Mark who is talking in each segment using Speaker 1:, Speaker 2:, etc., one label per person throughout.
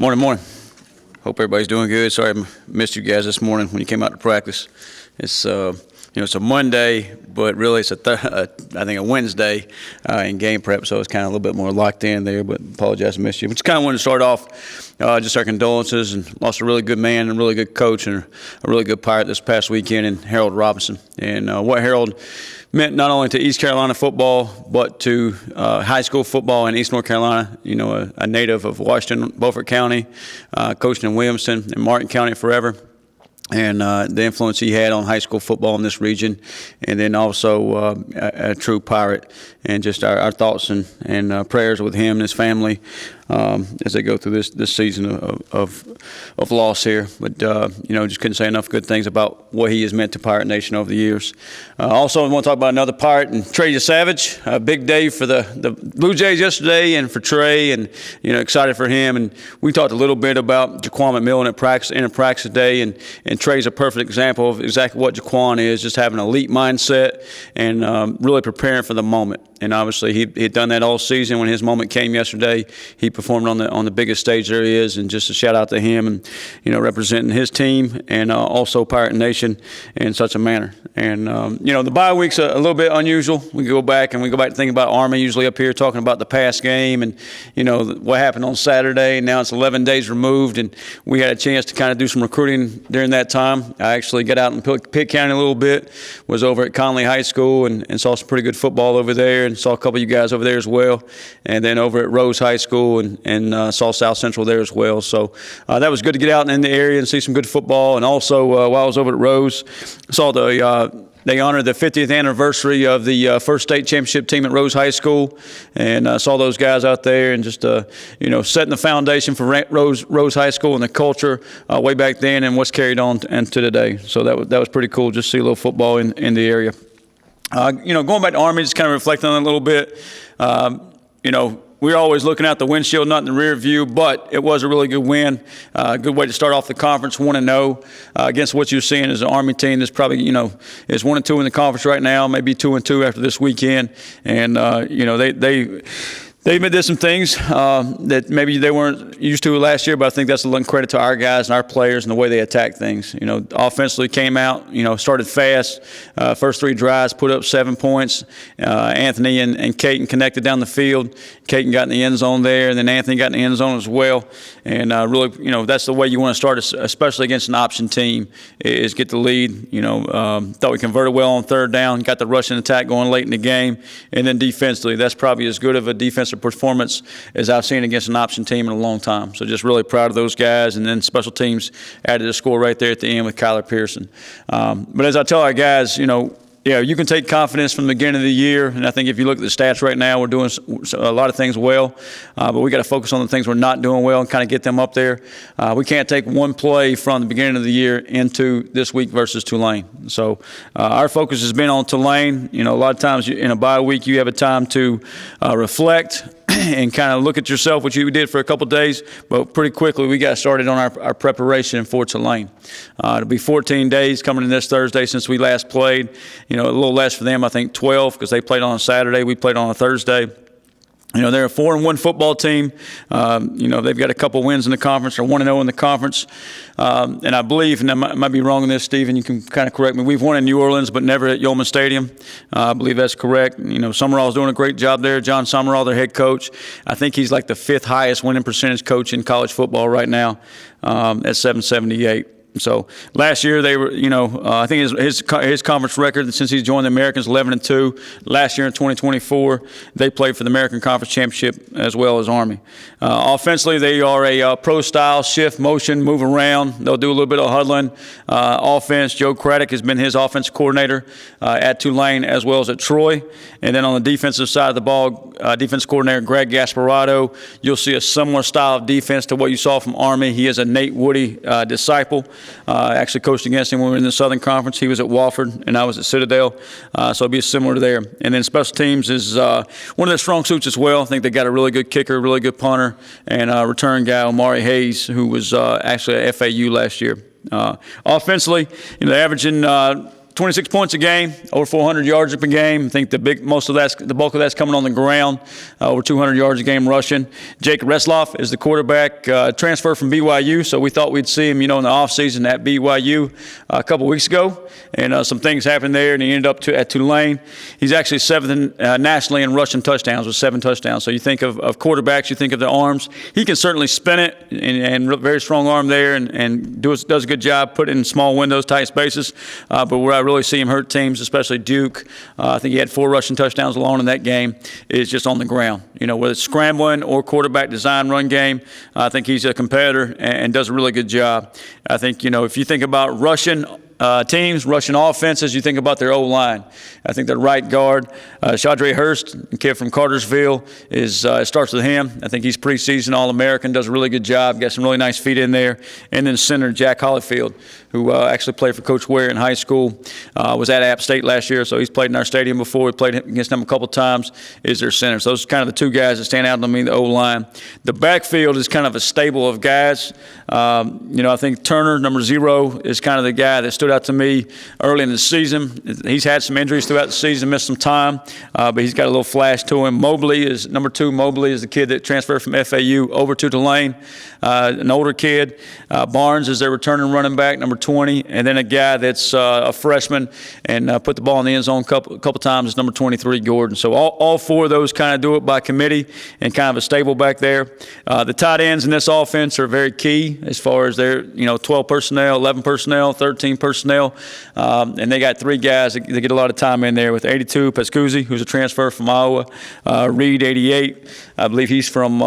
Speaker 1: Morning, morning. Hope everybody's doing good. Sorry I missed you guys this morning when you came out to practice. It's it's a Monday, but really it's I think a Wednesday in game prep, so it's kind of a little bit more locked in there. But apologize I missed you. But just kind of wanted to start off just our condolences, and lost a really good man and a really good coach and a really good Pirate this past weekend in Harrell Robinson. And what Harrell meant not only to East Carolina football, but to high school football in East North Carolina. You know, a native of Washington, Beaufort County, coached in Williamson and Martin County forever. And the influence he had on high school football in this region, and then also a true Pirate, and just our thoughts and prayers with him and his family as they go through this season of loss here. But just couldn't say enough good things about what he has meant to Pirate Nation over the years. Also, I want to talk about another Pirate, and Trey Savage. A big day for the Blue Jays yesterday, and for Trey, and excited for him. And we talked a little bit about Jaquan McMillan in practice today, and Trey's a perfect example of exactly what Jaquan is, just having an elite mindset and really preparing for the moment. And obviously, he'd done that all season. When his moment came yesterday, he performed on the biggest stage there is. And just a shout out to him, and representing his team and also Pirate Nation in such a manner. And the bye week's a little bit unusual. We go back to thinking about Army, usually up here talking about the past game and what happened on Saturday. Now it's 11 days removed, and we had a chance to kind of do some recruiting during that time. I actually got out in Pitt County a little bit. Was over at Conley High School and saw some pretty good football over there, and saw a couple of you guys over there as well. And then over at Rose High School and saw South Central there as well. So that was good to get out in the area and see some good football. And also while I was over at Rose, saw they honored the 50th anniversary of the first state championship team at Rose High School, and saw those guys out there and just setting the foundation for Rose High School and the culture way back then and what's carried on and to today. So that was pretty cool, just to see a little football in the area. Going back to Army, just kind of reflecting on it a little bit. We're always looking out the windshield, not in the rear view, but it was a really good win. Good way to start off the conference, 1-0 against what you're seeing as an Army team that's probably, is 1-2 in the conference right now, maybe 2-2 after this weekend. And, they did some things that maybe they weren't used to last year, but I think that's a little credit to our guys and our players and the way they attack things. Offensively came out, started fast. First 3 drives, put up 7 points. Anthony and Caton connected down the field. Caton got in the end zone there, and then Anthony got in the end zone as well. And really, that's the way you want to start, especially against an option team, is get the lead. Thought we converted well on third down, got the rushing attack going late in the game. And then defensively, that's probably as good of a defensive performance as I've seen against an option team in a long time. So just really proud of those guys. And then special teams added a score right there at the end with Kyler Pearson. But as I tell our guys, you can take confidence from the beginning of the year, and I think if you look at the stats right now, we're doing a lot of things well, but we got to focus on the things we're not doing well and kind of get them up there. We can't take one play from the beginning of the year into this week versus Tulane. So our focus has been on Tulane. A lot of times in a bye week, you have a time to reflect and kind of look at yourself, which you did for a couple of days, but pretty quickly we got started on our preparation for Tulane. It'll be 14 days coming in this Thursday since we last played. A little less for them, I think 12, because they played on a Saturday, we played on a Thursday. They're a 4-1 football team. They've got a couple wins in the conference, or 1-0 in the conference. And I believe, and I might be wrong on this, Stephen, you can kind of correct me, we've won in New Orleans, but never at Yeoman Stadium. I believe that's correct. Summerall's doing a great job there. John Summerall, their head coach. I think he's like the 5th highest winning percentage coach in college football right now at 778. So last year they were, I think his conference record since he's joined the Americans 11-2. Last year in 2024, they played for the American Conference Championship as well as Army. Offensively, they are a pro-style shift motion, move around. They'll do a little bit of huddling. Offense, Joe Craddock has been his offensive coordinator at Tulane as well as at Troy. And then on the defensive side of the ball, defense coordinator Greg Gasparotto. You'll see a similar style of defense to what you saw from Army. He is a Nate Woody disciple. Actually coached against him when we were in the Southern Conference. He was at Wofford, and I was at Citadel. So it'll be similar to there. And then special teams is one of their strong suits as well. I think they got a really good kicker, really good punter, and a return guy, Omari Hayes, who was actually at FAU last year. Offensively, they're averaging 26 points a game, over 400 yards per game. I think the bulk of that's coming on the ground, over 200 yards a game rushing. Jake Resloff is the quarterback, transfer from BYU, so we thought we'd see him, in the offseason at BYU a couple weeks ago, and some things happened there, and he ended up at Tulane. He's actually seventh nationally in rushing touchdowns with 7 touchdowns. So you think of quarterbacks, you think of their arms. He can certainly spin it, and very strong arm there, and does a good job putting in small windows, tight spaces. But where I really see him hurt teams, especially Duke, I think he had 4 rushing touchdowns alone in that game, is just on the ground. Whether it's scrambling or quarterback design run game, I think he's a competitor and does a really good job. I think, if you think about rushing teams, rushing offenses, you think about their O-line. I think the right guard, Shadre Hurst, a kid from Cartersville, starts with him. I think he's preseason All-American, does a really good job, got some really nice feet in there. And then center Jack Hollifield, who actually played for Coach Ware in high school, was at App State last year, so he's played in our stadium before. We played against him a couple times, is their center. So those are kind of the 2 guys that stand out to me in the O-line. The backfield is kind of a stable of guys. I think Turner, number 0, is kind of the guy that stood out to me early in the season. He's had some injuries throughout the season, missed some time, but he's got a little flash to him. Mobley is number 2. Mobley is the kid that transferred from FAU over to Tulane, an older kid. Barnes is their returning running back, number 20, and then a guy that's a freshman and put the ball in the end zone a couple times is number 23, Gordon. So all 4 of those kind of do it by committee and kind of a stable back there. The tight ends in this offense are very key as far as their 12 personnel, 11 personnel, 13 personnel, and they got 3 guys that get a lot of time in there with 82, Pescuzzi, who's a transfer from Iowa, Reed, 88, I believe he's from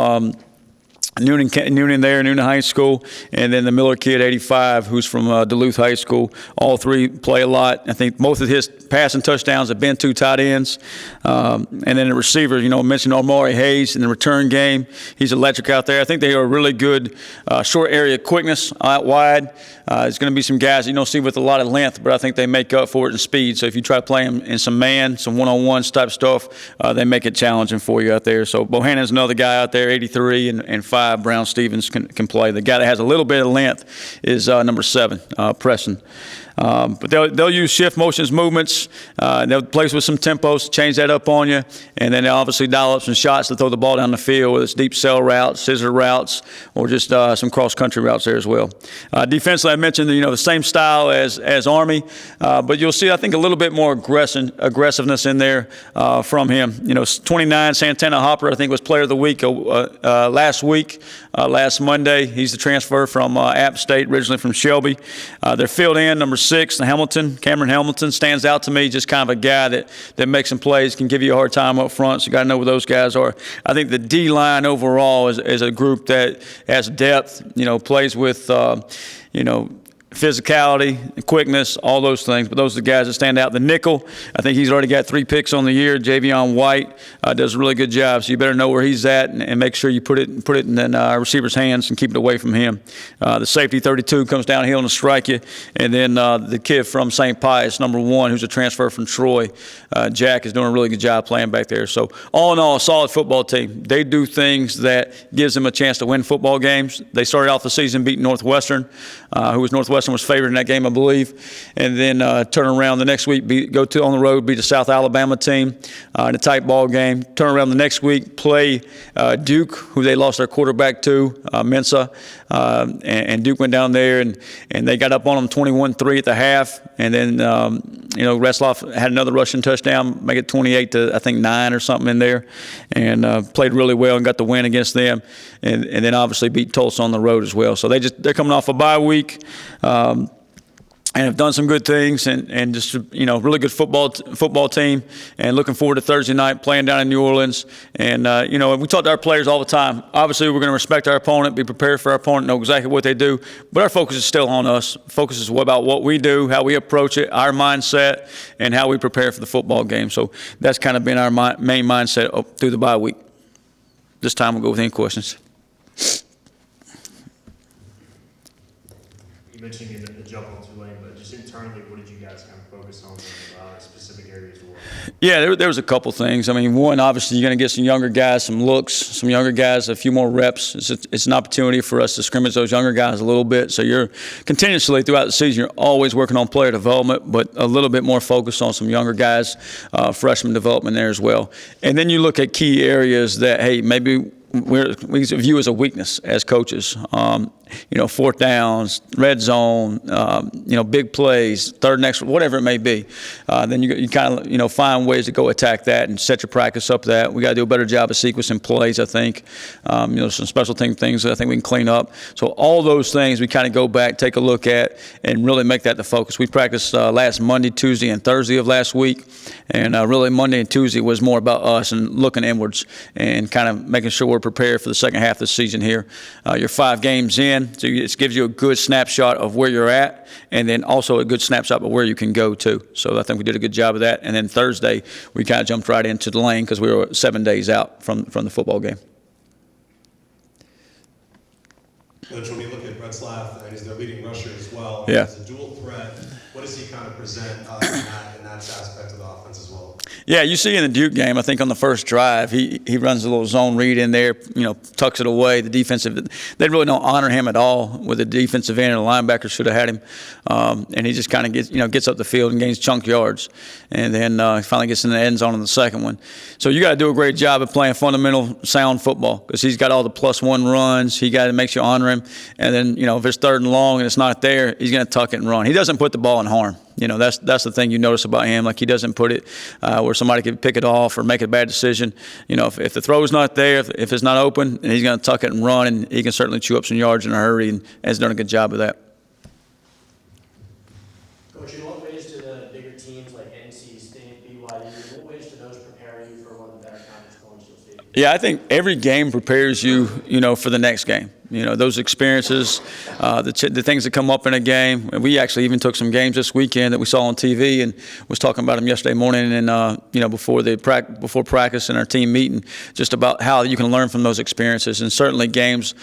Speaker 1: Newnan High School, and then the Miller kid, 85, who's from Duluth High School. All 3 play a lot. I think most of his passing touchdowns have been 2 tight ends. And then the receivers, I mentioned Omari Hayes in the return game. He's electric out there. I think they are really good short area quickness out wide. There's going to be some guys that you don't see with a lot of length, but I think they make up for it in speed. So if you try to play them in some man, some one-on-one type stuff, they make it challenging for you out there. So Bohannon's another guy out there, 83 and 5. Brown Stevens can play. The guy that has a little bit of length is number 7, Preston. But they'll use shift motions, movements. They'll play with some tempos, change that up on you, and then they'll obviously dial up some shots to throw the ball down the field, whether it's deep cell routes, scissor routes, or just some cross-country routes there as well. Defensively, I mentioned the same style as Army, but you'll see, I think, a little bit more aggressiveness in there from him. 29, Santana Hopper, I think, was Player of the Week last Monday. He's the transfer from App State, originally from Shelby. They're filled in, number 6, Cameron Hamilton stands out to me, just kind of a guy that makes some plays, can give you a hard time up front, so you got to know where those guys are. I think the D-line overall is a group that has depth, plays with, physicality, quickness, all those things. But those are the guys that stand out. The nickel, I think he's already got 3 picks on the year. Javion White does a really good job. So you better know where he's at and make sure you put it in the receiver's hands and keep it away from him. The safety, 32, comes downhill and strike you. And then the kid from St. Pius, number 1, who's a transfer from Troy, Jack, is doing a really good job playing back there. So all in all, a solid football team. They do things that gives them a chance to win football games. They started off the season beating Northwestern, who was favored in that game, I believe, and then turn around the next week, on the road, beat the South Alabama team in a tight ball game. Turn around the next week, play Duke, who they lost their quarterback to, Mensa, and Duke went down there and they got up on them 21-3 at the half, and then Resloff had another rushing touchdown, make it 28-9 or something in there, and played really well and got the win against them, and then obviously beat Tulsa on the road as well. So they're coming off a bye week. And have done some good things, and just really good football team, and looking forward to Thursday night playing down in New Orleans. And we talk to our players all the time. Obviously, we're going to respect our opponent, be prepared for our opponent, know exactly what they do. But our focus is still on us. Focus is about what we do, how we approach it, our mindset, and how we prepare for the football game. So that's kind of been our main mindset through the bye week. This time we'll go with any questions.
Speaker 2: mentioned the jump on Tulane, but just internally, what did you guys kind of focus on specific areas as well?
Speaker 1: Yeah, there was a couple things. I mean, one, obviously, you're going to get some younger guys, some looks, some younger guys, a few more reps. It's an opportunity for us to scrimmage those younger guys a little bit. So you're continuously throughout the season, you're always working on player development, but a little bit more focused on some younger guys, freshman development there as well. And then you look at key areas that, hey, maybe we view as a weakness as coaches. Fourth downs, red zone, big plays, third and extra, whatever it may be. Then you kind of, find ways to go attack that and set your practice up that. We got to do a better job of sequencing plays, I think. Some special team things that I think we can clean up. So all those things we kind of go back, take a look at, and really make that the focus. We practiced last Monday, Tuesday, and Thursday of last week. And really Monday and Tuesday was more about us and looking inwards and kind of making sure we're prepared for the second half of the season here. You're 5 games in, so it gives you a good snapshot of where you're at, and then also a good snapshot of where you can go to. So I think we did a good job of that. And then Thursday, we kind of jumped right into Tulane because we were 7 days out from the football game.
Speaker 3: Coach, when we look at Brett Slath, and he's their leading rusher as well,
Speaker 1: Yeah.
Speaker 3: As a dual threat, what does he kind of present in that aspect of the offense as well?
Speaker 1: Yeah, you see in the Duke game, I think on the first drive, he runs a little zone read in there, tucks it away. The defensive, they really don't honor him at all with the defensive end, and the linebacker should have had him. And he just kind of gets up the field and gains chunk yards. And then he finally gets in the end zone on the second one. So you got to do a great job of playing fundamental sound football because he's got all the +1 runs. He got to make you honor him. And then, if it's third and long and it's not there, he's going to tuck it and run. He doesn't put the ball in harm. That's the thing you notice about him. Like, he doesn't put it where somebody could pick it off or make a bad decision. If the throw's not there, if it's not open, and he's going to tuck it and run, and he can certainly chew up some yards in a hurry, and has done a good job of that.
Speaker 4: Coach, in what ways do the bigger teams like NC State, BYU, in what ways do those prepare you for one of the better conference opponents you'll see?
Speaker 1: Yeah, I think every game prepares you, for the next game. Those experiences, the things that come up in a game. We actually even took some games this weekend that we saw on TV and was talking about them yesterday morning and, before practice and our team meeting, just about how you can learn from those experiences. And certainly games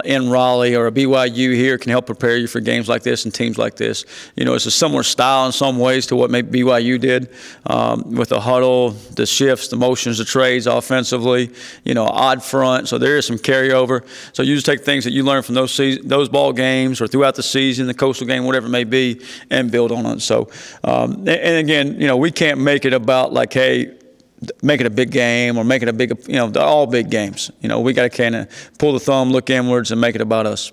Speaker 1: in Raleigh or a BYU here can help prepare you for games like this and teams like this. It's a similar style in some ways to what maybe BYU did with the huddle, the shifts, the motions, the trades offensively, odd front. So there is some carryover. So you just take things that you learn from those ball games or throughout the season, the coastal game, whatever it may be, and build on it. So, and again, we can't make it about like, hey, make it a big game or make it a big, they're all big games. We got to kind of pull the thumb, look inwards, and make it about us.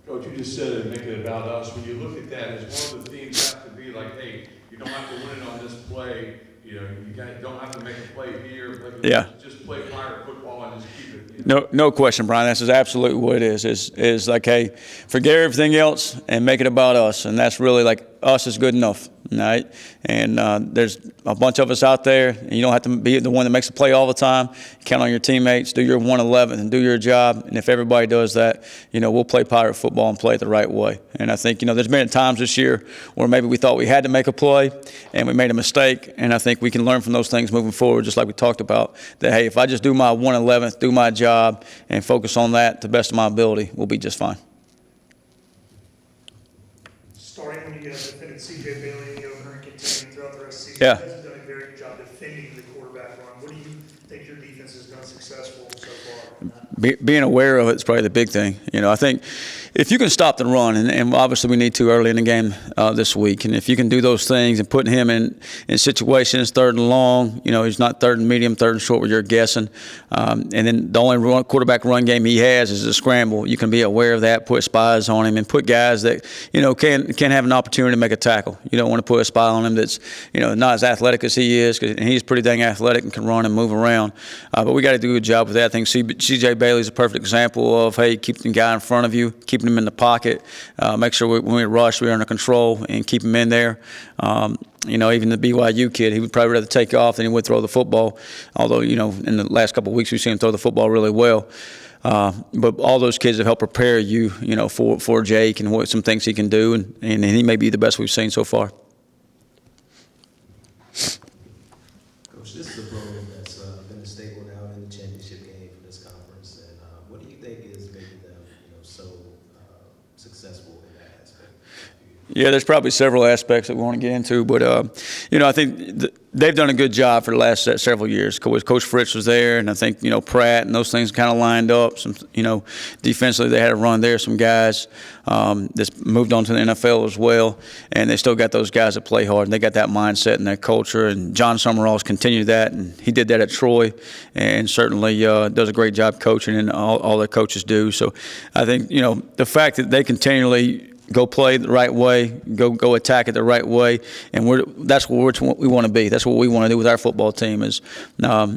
Speaker 5: Coach, you just said it, make it about us. When you look at that, as one of the themes has to be like, hey, you don't have to win it on this play. You don't have to make a play here.
Speaker 1: Yeah.
Speaker 5: Just play fire football and just keep it.
Speaker 1: No question, Brian. That's absolutely what it is like, hey, forget everything else and make it about us. And that's really like us is good enough, right? And there's a bunch of us out there, and you don't have to be the one that makes the play all the time. Count on your teammates, do your 111 and do your job. And if everybody does that, we'll play Pirate football and play it the right way. And I think, there's been times this year where maybe we thought we had to make a play and we made a mistake. And I think we can learn from those things moving forward, just like we talked about, that, hey, if I just do my 111th, do my job, and focus on that to the best of my ability, we'll be just fine.
Speaker 6: Starting when you guys defended C.J. Bailey and over and continuing throughout the rest of the season,
Speaker 1: Yeah.
Speaker 6: you guys have done a very good job defending the quarterback run. What do you think your defense has done successful so far?
Speaker 1: Being aware of it is probably the big thing. I think if you can stop the run, and obviously we need to early in the game this week, and if you can do those things and putting him in situations, third and long, he's not third and medium, third and short where you're guessing. And then the only quarterback run game he has is a scramble. You can be aware of that, put spies on him, and put guys that, can have an opportunity to make a tackle. You don't want to put a spy on him that's, not as athletic as he is, and he's pretty dang athletic and can run and move around. But we got to do a good job with that. I think C.J. Bailey's a perfect example of, hey, keep the guy in front of you, keeping him in the pocket, make sure when we rush, we're under control and keep him in there. Even the BYU kid, he would probably rather take off than he would throw the football, although, in the last couple of weeks we've seen him throw the football really well. But all those kids have helped prepare you, for Jake and what some things he can do, and he may be the best we've seen so far.
Speaker 7: Coach, this is a program that's been a staple now in the championship game for this conference, and what do you think is making them, so successful in that aspect?
Speaker 1: Yeah, there's probably several aspects that we want to get into, but I think they've done a good job for the last several years. Coach Fritz was there, and I think Pratt and those things kind of lined up. Some defensively they had a run there. Some guys that's moved on to the NFL as well, and they still got those guys that play hard, and they got that mindset and that culture. And John Summerall's continued that, and he did that at Troy, and certainly does a great job coaching, and all the coaches do. So I think the fact that they continually go play the right way, go attack it the right way, and that's what we want to be. That's what we want to do with our football team is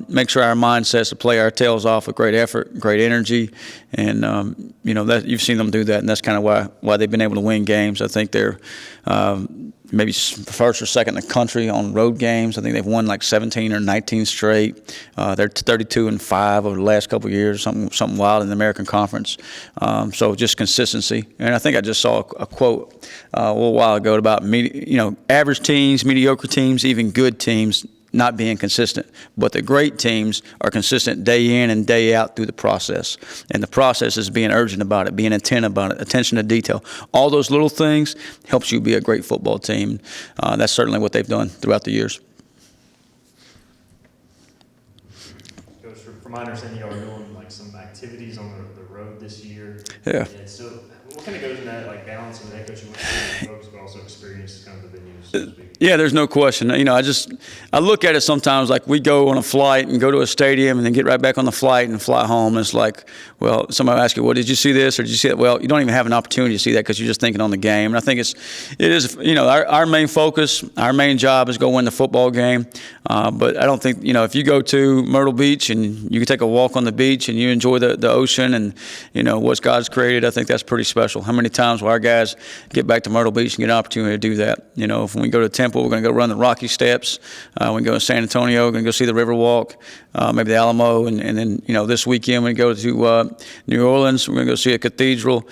Speaker 1: make sure our mindsets to play our tails off with great effort, great energy, and that you've seen them do that, and that's kind of why they've been able to win games. I think they're maybe first or second in the country on road games. I think they've won like 17 or 19 straight. They're 32-5 over the last couple of years, something wild in the American Conference. So just consistency. And I think I just saw a quote a little while ago about average teams, mediocre teams, even good teams not being consistent. But the great teams are consistent day in and day out through the process. And the process is being urgent about it, being intent about it, attention to detail. All those little things helps you be a great football team. That's certainly what they've done throughout the years.
Speaker 2: Coach, from my understanding, y'all are doing like some activities on the road this year.
Speaker 1: Yeah.
Speaker 2: And so what kind of goes in that like balance of the head coaching folks, but also experience kind of the venues, so to speak?
Speaker 1: Yeah, there's no question. I look at it sometimes like we go on a flight and go to a stadium and then get right back on the flight and fly home. And it's like, well, somebody asks you, well, did you see this or did you see that? Well, you don't even have an opportunity to see that because you're just thinking on the game. And I think it is our main focus, our main job is go win the football game. But I don't think, if you go to Myrtle Beach and you can take a walk on the beach and you enjoy the ocean and, what God's created, I think that's pretty special. How many times will our guys get back to Myrtle Beach and get an opportunity to do that? If we go to Temple, we're going to go run the Rocky Steps. We go to San Antonio, we're going to go see the Riverwalk, maybe the Alamo. And then, this weekend we go to New Orleans. We're going to go see a cathedral,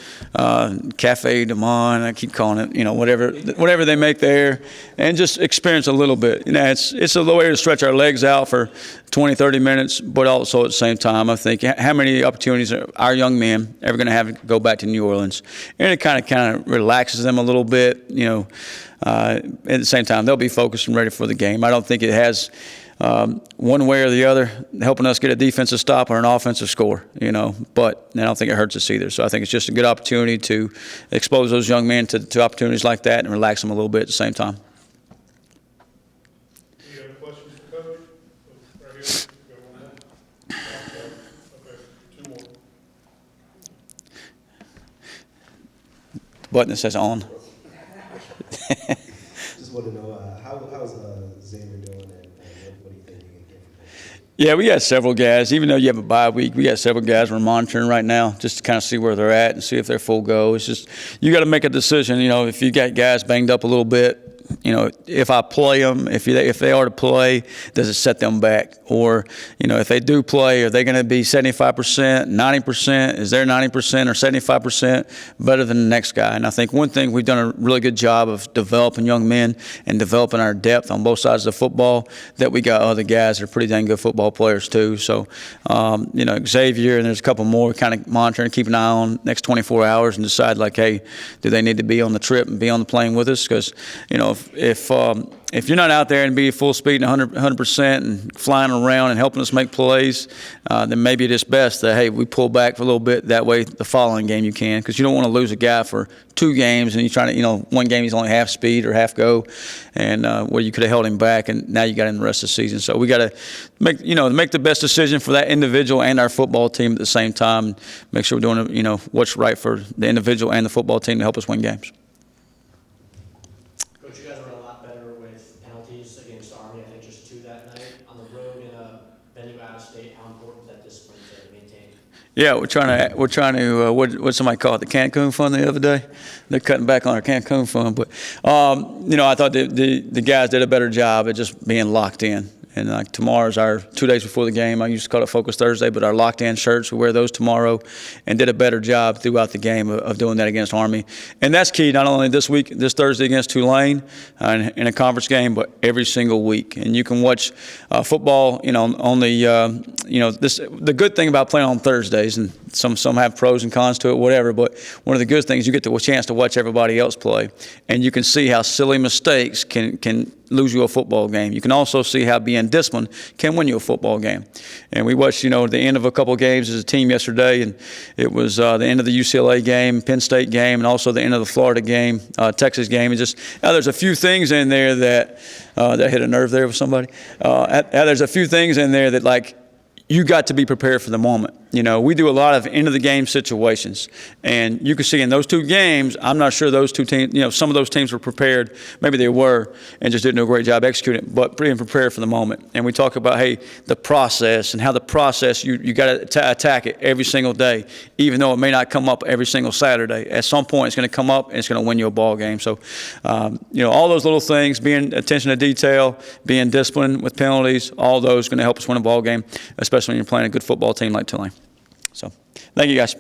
Speaker 1: Cafe de Monde, I keep calling it, whatever they make there, and just experience a little bit. It's a way to stretch our legs out for 20, 30 minutes, but also at the same time, I think, how many opportunities are our young men ever going to have to go back to New Orleans? And it kind of relaxes them a little bit, at the same time, they'll be focused and ready for the game. I don't think it has one way or the other helping us get a defensive stop or an offensive score, but I don't think it hurts us either. So I think it's just a good opportunity to expose those young men to opportunities like that and relax them a little bit at the same time.
Speaker 6: Any other questions for Coach? Right here, we got one more. Okay, two more.
Speaker 1: The button that says on.
Speaker 7: Just want to know, how's Xavier doing, and what do you think he can get from him?
Speaker 1: Yeah, we got several guys. Even though you have a bye week, we got several guys we're monitoring right now just to kind of see where they're at and see if they're full go. It's just you got to make a decision. If you got guys banged up a little bit, if I play them, if they are to play, does it set them back? Or, if they do play, are they going to be 75%, 90%? Is their 90% or 75% better than the next guy? And I think one thing we've done a really good job of developing young men and developing our depth on both sides of the football, that we got other guys that are pretty dang good football players too. So, Xavier and there's a couple more kind of monitoring, keep an eye on next 24 hours and decide like, hey, do they need to be on the trip and be on the plane with us? Because, if you're not out there and be full speed and 100% and flying around and helping us make plays, then maybe it is best that, hey, we pull back for a little bit. That way the following game you can, because you don't want to lose a guy for 2 games and you're trying to, one game he's only half speed or half go, and where you could have held him back and now you got him the rest of the season. So we got to make the best decision for that individual and our football team at the same time. Make sure we're doing, what's right for the individual and the football team to help us win games.
Speaker 4: Coach, you guys were a lot better with penalties against Army. I think just 2 that night. On the road in a venue out of state, how important is that discipline to maintain?
Speaker 1: Yeah, we're trying to what somebody called it, the Cancun Fund the other day. They're cutting back on our Cancun Fund, but I thought the guys did a better job at just being locked in. And like tomorrow's our 2 days before the game. I used to call it Focus Thursday, but our locked-in shirts, we wear those tomorrow, and did a better job throughout the game of doing that against Army. And that's key, not only this Thursday against Tulane in a conference game, but every single week. And you can watch football, on the, the good thing about playing on Thursdays, and some have pros and cons to it, whatever. But one of the good things, you get the chance to watch everybody else play, and you can see how silly mistakes can lose you a football game. You can also see how being disciplined can win you a football game. And we watched, the end of a couple of games as a team yesterday, and it was the end of the UCLA game, Penn State game, and also the end of the Florida game, Texas game. And just there's a few things in there that hit a nerve there with somebody. There's a few things in there that you got to be prepared for the moment. We do a lot of end-of-the-game situations, and you can see in those two games, I'm not sure those two teams, some of those teams were prepared, maybe they were, and just didn't do a great job executing, but being prepared for the moment. And we talk about, the process and how the process, you got to attack it every single day, even though it may not come up every single Saturday. At some point, it's going to come up, and it's going to win you a ball game. So, all those little things, being attention to detail, being disciplined with penalties, all those going to help us win a ball game, especially when you're playing a good football team like Tulane. So, thank you, guys.